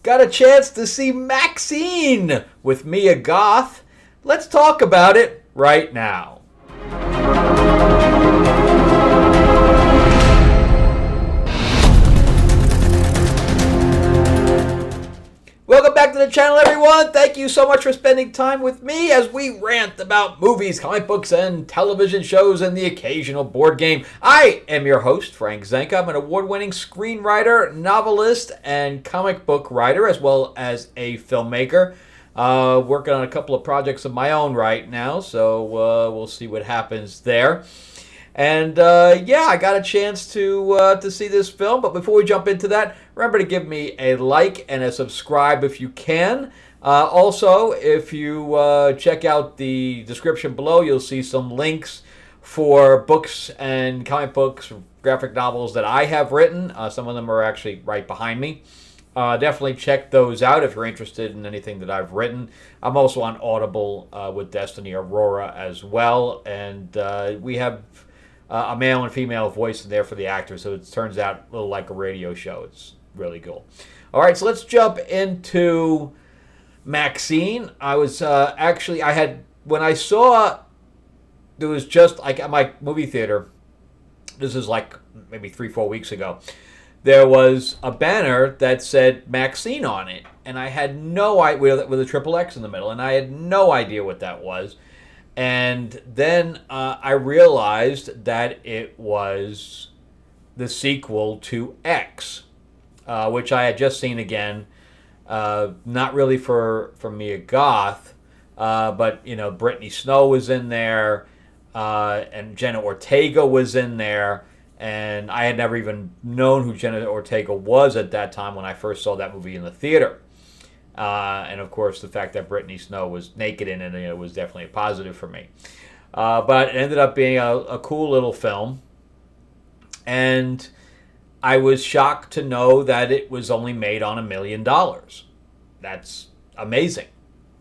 got a chance to see Maxxxine with Mia Goth. Let's talk about it right now. Welcome back to the channel, everyone. Thank you so much for spending time with me as we rant about movies, comic books, and television shows, and the occasional board game. I am your host, Frank Zenka. I'm an award-winning screenwriter, novelist, and comic book writer, as well as a filmmaker. Working on a couple of projects of my own right now, so we'll see what happens there. And yeah, I got a chance to see this film. But before we jump into that, remember to give me a like and a subscribe if you can. Also, if you check out the description below, you'll see some links for books and comic books, graphic novels that I have written. Some of them are actually right behind me. Definitely check those out if you're interested in anything that I've written. I'm also on Audible with Destiny Aurora as well. And we have a male and female voice in there for the actors, so it turns out a little like a radio show. It's really cool. All right, so let's jump into Maxxxine. I was when I saw, there was just like at my movie theater, this is like maybe 3-4 weeks ago, there was a banner that said Maxxxine on it, and I had no idea, with a triple X in the middle, and I had no idea what that was. And then I realized that it was the sequel to X, which I had just seen again. Not really for Mia Goth, but you know, Brittany Snow was in there, and Jenna Ortega was in there, and I had never even known who Jenna Ortega was at that time when I first saw that movie in the theater. And of course, the fact that Brittany Snow was naked in it, was definitely a positive for me. But it ended up being a cool little film. And I was shocked to know that it was only made on $1 million. That's amazing.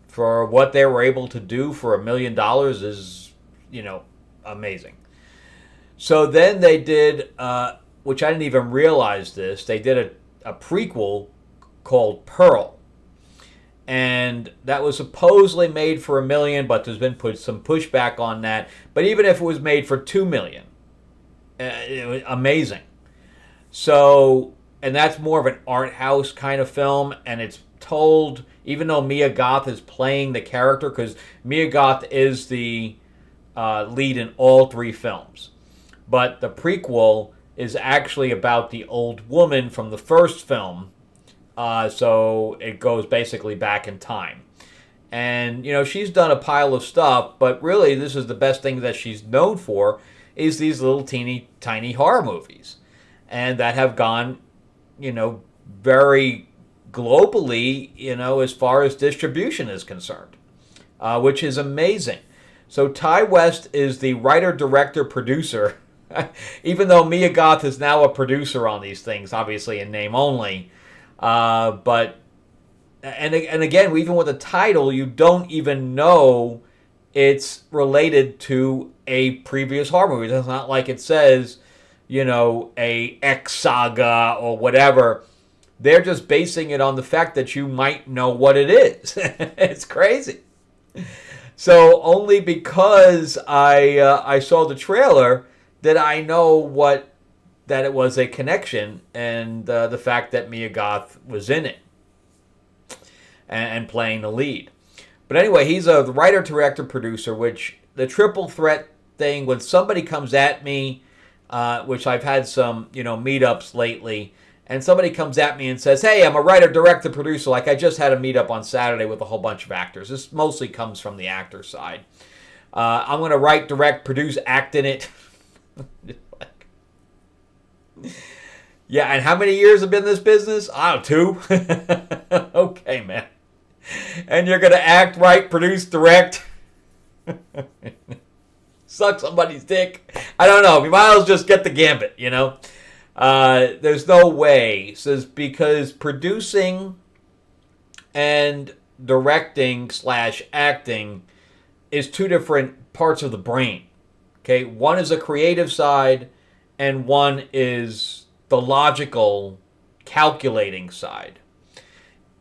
For what they were able to do for $1 million is, you know, amazing. So then they did, which I didn't even realize this, they did a prequel called Pearl. And that was supposedly made for $1 million, but there's been some pushback on that. But even if it was made for $2 million, it was amazing. So, and that's more of an art house kind of film, and it's told, even though Mia Goth is playing the character, because Mia Goth is the lead in all 3 films. But the prequel is actually about the old woman from the first film. So it goes basically back in time. And, you know, she's done a pile of stuff, but really this is the best thing that she's known for, is these little teeny tiny horror movies. And that have gone, you know, very globally, you know, as far as distribution is concerned, which is amazing. So Ty West is the writer, director, producer, even though Mia Goth is now a producer on these things, obviously in name only. But again, even with the title, you don't even know it's related to a previous horror movie. It's not like it says, you know, a X saga or whatever. They're just basing it on the fact that you might know what it is. It's crazy. So only because I saw the trailer did I know that it was a connection, and the fact that Mia Goth was in it and playing the lead. But anyway, he's a writer, director, producer, which the triple threat thing, when somebody comes at me, which I've had some, you know, meetups lately, and somebody comes at me and says, hey, I'm a writer, director, producer, like I just had a meetup on Saturday with a whole bunch of actors. This mostly comes from the actor side. I'm going to write, direct, produce, act in it. Yeah, and how many years have been in this business? I don't know, 2. Okay, man. And you're going to act, write, produce, direct, suck somebody's dick. I don't know. You might as well just get the gambit, you know. There's no way. Says because producing and directing / acting is 2 different parts of the brain. Okay, one is a creative side, and one is the logical, calculating side.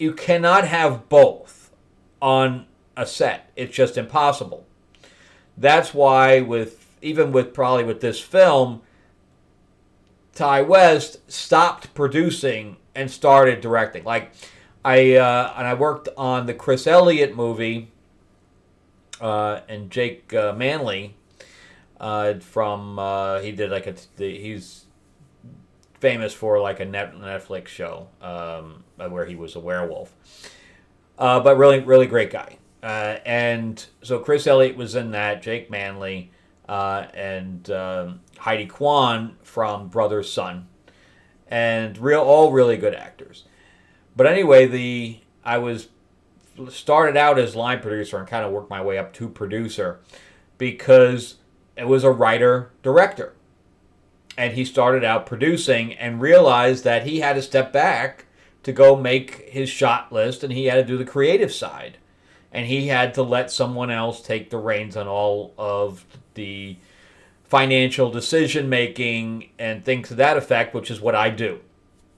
you cannot have both on a set. It's just impossible. That's why even with this film, Ty West stopped producing and started directing. Like I worked on the Chris Elliott movie, and Jake Manley from he did like he's famous for like a Netflix show where he was a werewolf, but really great guy. And so Chris Elliott was in that, Jake Manley, and Heidi Kwan from Brother's Son, and all really good actors. But anyway, I was started out as line producer and kind of worked my way up to producer because it was a writer-director. And he started out producing and realized that he had to step back to go make his shot list, and he had to do the creative side. And he had to let someone else take the reins on all of the financial decision-making and things to that effect, which is what I do.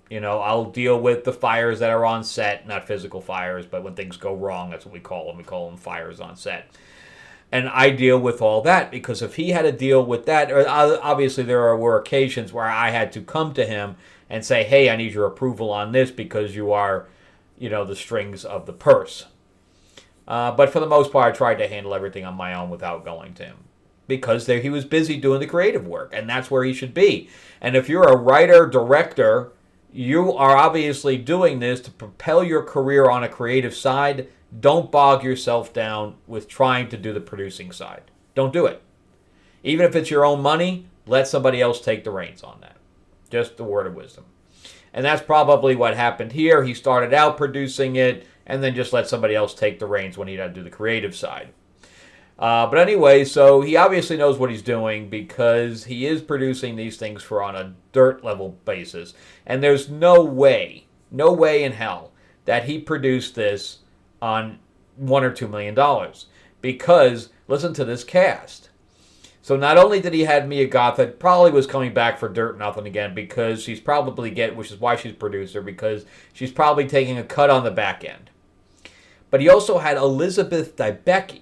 You know, I'll deal with the fires that are on set, not physical fires, but when things go wrong, that's what we call them. We call them fires on set. And I deal with all that because if he had to deal with that, obviously there were occasions where I had to come to him and say, hey, I need your approval on this because you are, the strings of the purse. But for the most part, I tried to handle everything on my own without going to him because he was busy doing the creative work, and that's where he should be. And if you're a writer-director, you are obviously doing this to propel your career on a creative side. Don't bog yourself down with trying to do the producing side. Don't do it. Even if it's your own money, let somebody else take the reins on that. Just a word of wisdom. And that's probably what happened here. He started out producing it and then just let somebody else take the reins when he had to do the creative side. But anyway, so he obviously knows what he's doing because he is producing these things on a dirt level basis. And there's no way in hell that he produced this on $1 or $2 million. Because, listen to this cast. So not only did he have Mia Goth, that probably was coming back for Dirt Nothing again because she's probably which is why she's producer, because she's probably taking a cut on the back end. But he also had Elizabeth Debicki,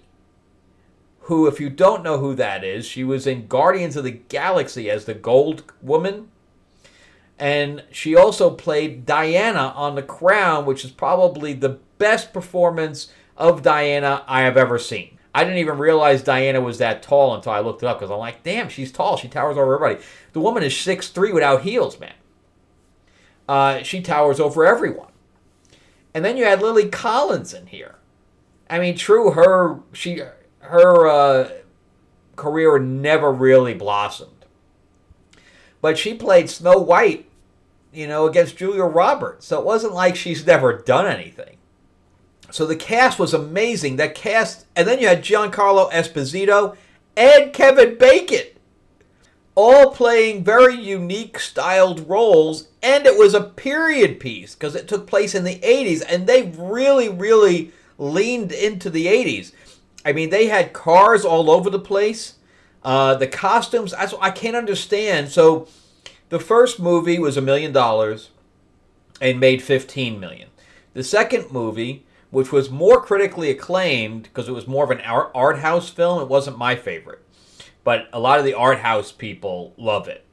who, if you don't know who that is, she was in Guardians of the Galaxy as the Gold Woman. And she also played Diana on The Crown, which is probably the best performance of Diana I have ever seen. I didn't even realize Diana was that tall until I looked it up because I'm like, damn, she's tall. She towers over everybody. The woman is 6'3" without heels, man. She towers over everyone. And then you had Lily Collins in here. I mean, true, her career never really blossomed. But she played Snow White, against Julia Roberts. So it wasn't like she's never done anything. So the cast was amazing. That cast, and then you had Giancarlo Esposito and Kevin Bacon, all playing very unique styled roles, and it was a period piece because it took place in the 80s, and they really, really leaned into the 80s. I mean, they had cars all over the place. The costumes, I can't understand. So the first movie was $1 million and made $15 million. The second movie, which was more critically acclaimed because it was more of an art house film. It wasn't my favorite. But a lot of the art house people love it.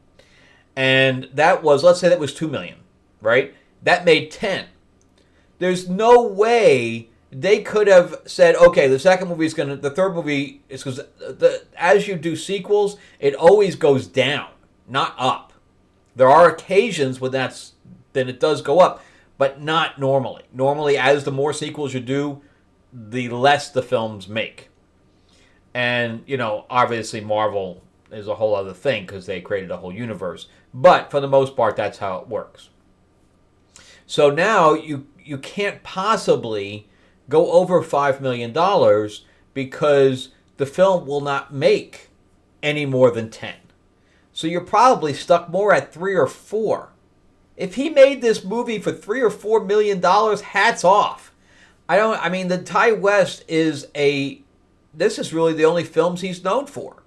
And that was, let's say that was $2 million, right? That made 10. There's no way they could have said, okay, the third movie is because as you do sequels, it always goes down, not up. There are occasions when then it does go up. But not normally. Normally, as the more sequels you do, the less the films make. And, obviously Marvel is a whole other thing because they created a whole universe. But for the most part, that's how it works. So now you can't possibly go over $5 million because the film will not make any more than 10. So you're probably stuck more at 3 or 4. If he made this movie for $3 or $4 million, hats off. The Ty West this is really the only films he's known for.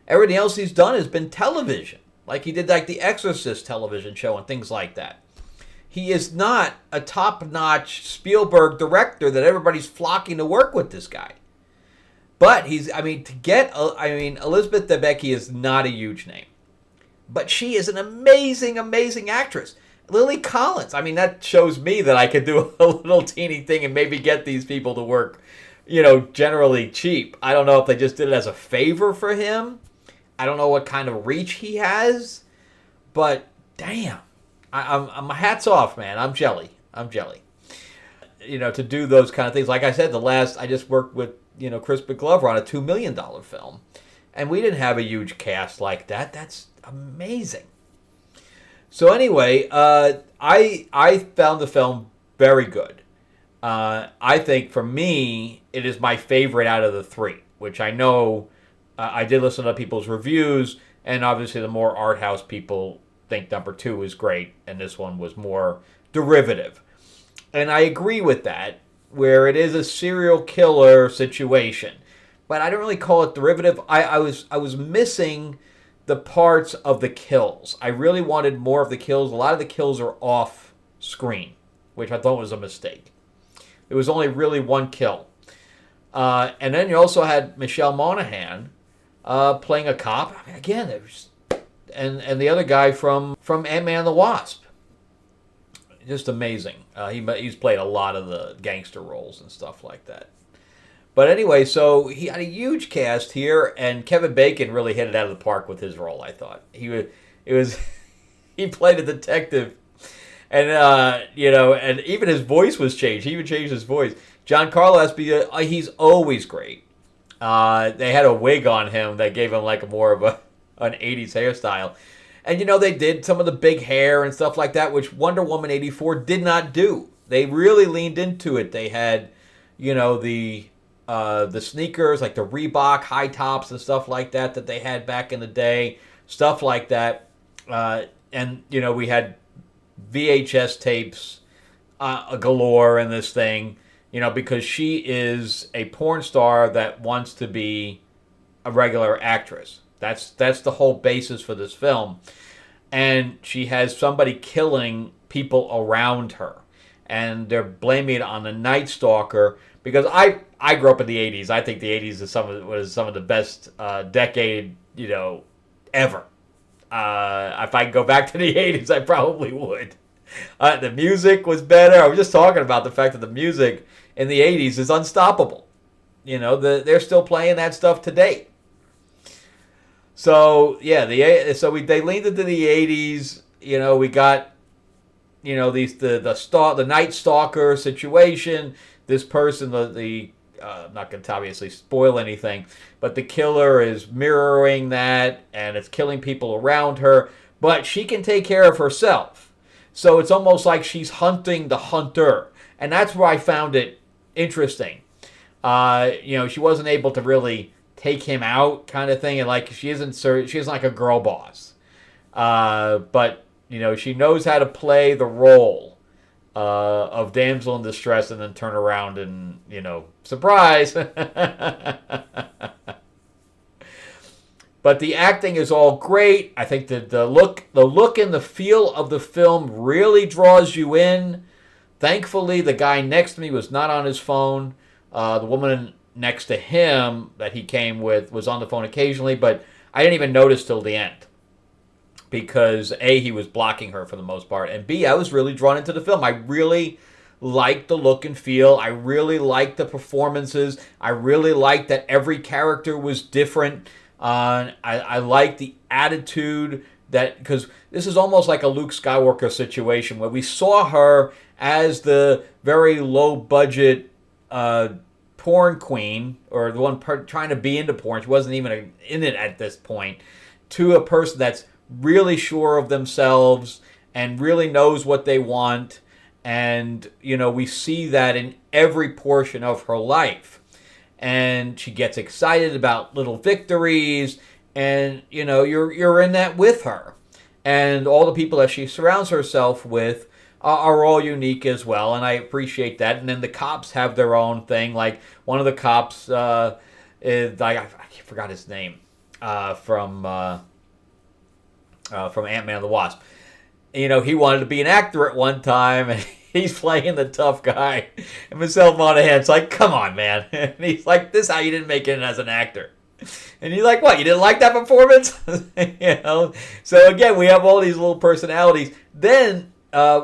Everything else he's done has been television. Like he did the Exorcist television show and things like that. he is not a top-notch Spielberg director that everybody's flocking to work with this guy. But Elizabeth Debicki is not a huge name. But she is an amazing, amazing actress. Lily Collins, that shows me that I could do a little teeny thing and maybe get these people to work, generally cheap. I don't know if they just did it as a favor for him. I don't know what kind of reach he has. But, damn. I'm hats off, man. I'm jelly. To do those kind of things. Like I said, I just worked with, Crispin Glover on a $2 million film. And we didn't have a huge cast like that. That's amazing. So anyway, I found the film very good. I think for me, it is my favorite out of the three, which I know I did listen to people's reviews, and obviously the more art house people think number 2 is great, and this one was more derivative. And I agree with that, where it is a serial killer situation. But I don't really call it derivative. I was missing the parts of the kills. I really wanted more of the kills. A lot of the kills are off screen, which I thought was a mistake. There was only really one kill. And then you also had Michelle Monaghan playing a cop. Again, it was, and the other guy from Ant-Man and the Wasp. Just amazing. He's played a lot of the gangster roles and stuff like that. But anyway, so he had a huge cast here, and Kevin Bacon really hit it out of the park with his role, I thought. He played a detective, and and even his voice was changed. He even changed his voice. Giancarlo Esposito, he's always great. They had a wig on him that gave him like more of an 80s hairstyle. And they did some of the big hair and stuff like that, which Wonder Woman 84 did not do. They really leaned into it. They had, the sneakers, like the Reebok high tops and stuff like that they had back in the day, stuff like that. And we had VHS tapes galore in this thing, because she is a porn star that wants to be a regular actress. That's the whole basis for this film. And she has somebody killing people around her. And they're blaming it on the Night Stalker, because I grew up in the 80s. I think the 80s was some of the best decade, ever. If I could go back to the 80s, I probably would. The music was better. I was just talking about the fact that the music in the 80s is unstoppable. They're still playing that stuff today. So yeah, they leaned into the 80s. We got the Night Stalker situation. This person, I'm not going to obviously spoil anything, but the killer is mirroring that, and it's killing people around her. But she can take care of herself, so it's almost like she's hunting the hunter, and that's where I found it interesting. She wasn't able to really take him out, kind of thing, and like she isn't like a girl boss, but she knows how to play the role of damsel in distress, and then turn around and surprise. But the acting is all great. I think that the look and the feel of the film really draws you in. Thankfully, the guy next to me was not on his phone. The woman next to him that he came with was on the phone occasionally, but I didn't even notice till the end, because A, he was blocking her for the most part, and B, I was really drawn into the film. I really liked the look and feel. I really liked the performances. I really liked that every character was different. I liked the attitude because this is almost like a Luke Skywalker situation where we saw her as the very low budget porn queen, or the one trying to be into porn. She wasn't even in it at this point, to a person that's really sure of themselves and really knows what they want. And, we see that in every portion of her life. And she gets excited about little victories, and, you're in that with her. And all the people that she surrounds herself with are all unique as well, and I appreciate that. And then the cops have their own thing. Like, one of the cops is, I forgot his name, from Ant-Man and the Wasp. he wanted to be an actor at one time, and he's playing the tough guy. And Michelle Monaghan's like, come on, man. And he's like, this is how you didn't make it as an actor. And you're like, what, you didn't like that performance? So again, we have all these little personalities. Then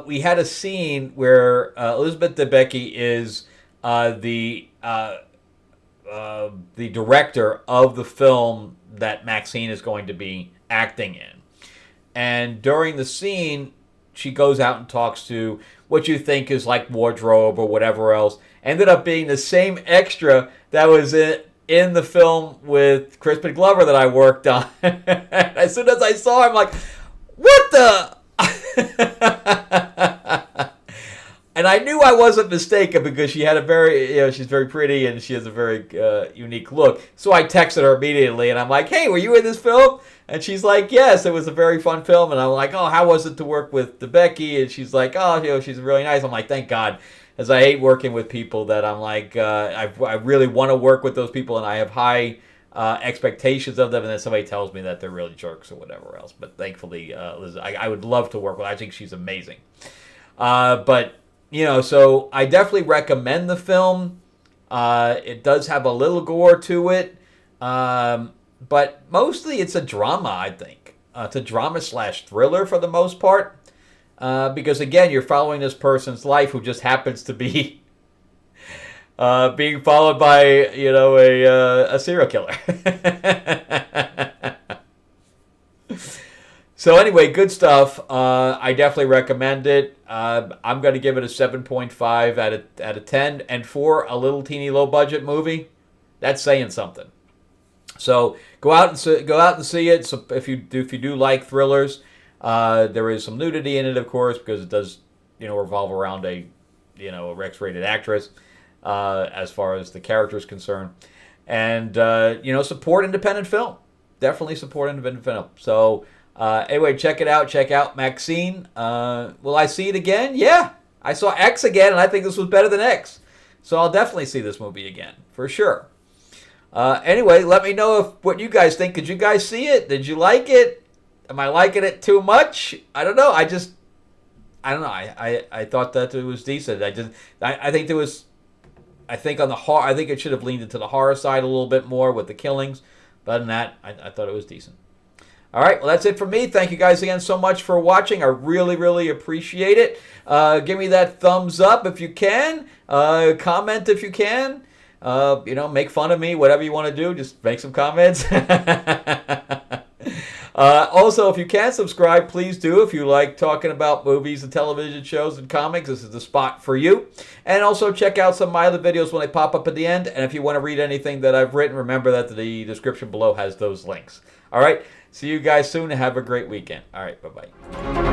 we had a scene where Elizabeth Debicki is the director of the film that Maxxxine is going to be acting in. And during the scene, she goes out and talks to what you think is like wardrobe or whatever else. Ended up being the same extra that was in the film with Crispin Glover that I worked on. As soon as I saw her, I'm like, what the? And I knew I wasn't mistaken because she had a very, she's very pretty and she has a very unique look. So I texted her immediately and I'm like, hey, were you in this film? And she's like, yes, it was a very fun film. And I'm like, oh, how was it to work with Debicki? And she's like, oh, she's really nice. I'm like, thank God. As I hate working with people that I'm like, I really want to work with those people and I have high expectations of them. And then somebody tells me that they're really jerks or whatever else. But thankfully, Liz, I would love to work with her. I think she's amazing. But so I definitely recommend the film. It does have a little gore to it. But mostly it's a drama, I think. It's a drama/thriller for the most part. Because, again, you're following this person's life who just happens to be being followed by, a serial killer. So anyway, good stuff. I definitely recommend it. I'm going to give it a 7.5 out of 10. And for a little teeny low budget movie, that's saying something. So go out and see it. So if you do like thrillers, there is some nudity in it, of course, because it does revolve around a X-rated actress as far as the character is concerned, and support independent film. Definitely support independent film. So anyway, check it out. Check out Maxxxine. Will I see it again? Yeah, I saw X again, and I think this was better than X. So I'll definitely see this movie again for sure. Anyway, let me know what you guys think. Did you guys see it? Did you like it? Am I liking it too much? I don't know. I don't know. I thought that it was decent. I think there was. I think on the horror. I think it should have leaned into the horror side a little bit more with the killings. But other than that, I thought it was decent. All right. Well, that's it for me. Thank you guys again so much for watching. I really, really appreciate it. Give me that thumbs up if you can. Comment if you can. Make fun of me. Whatever you want to do, just make some comments. Also, if you can subscribe, please do. If you like talking about movies and television shows and comics, this is the spot for you. And also check out some of my other videos when they pop up at the end. And if you want to read anything that I've written, remember that the description below has those links. All right. See you guys soon and have a great weekend. All right. Bye-bye.